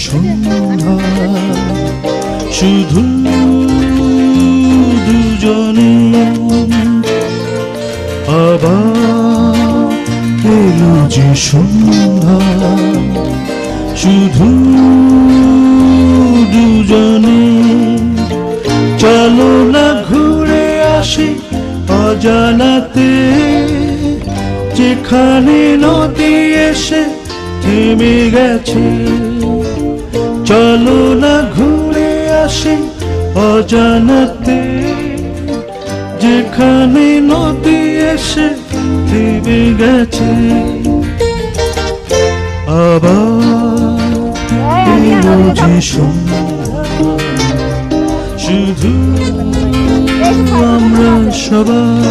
সন্ধ্যা শুধু দুজনে আবার এলো যে সন্ধ্যা শুধু দুজনে চলো না ঘুরে আসি অজানাতে যেখানে নদী এসে থেমে গেছে চলো না ঘুরে আসি অজানাতে যেখানে নদী এসে থেমে গেছে আবার এলো যে সন্ধ্যা শুধু আমরা সবাই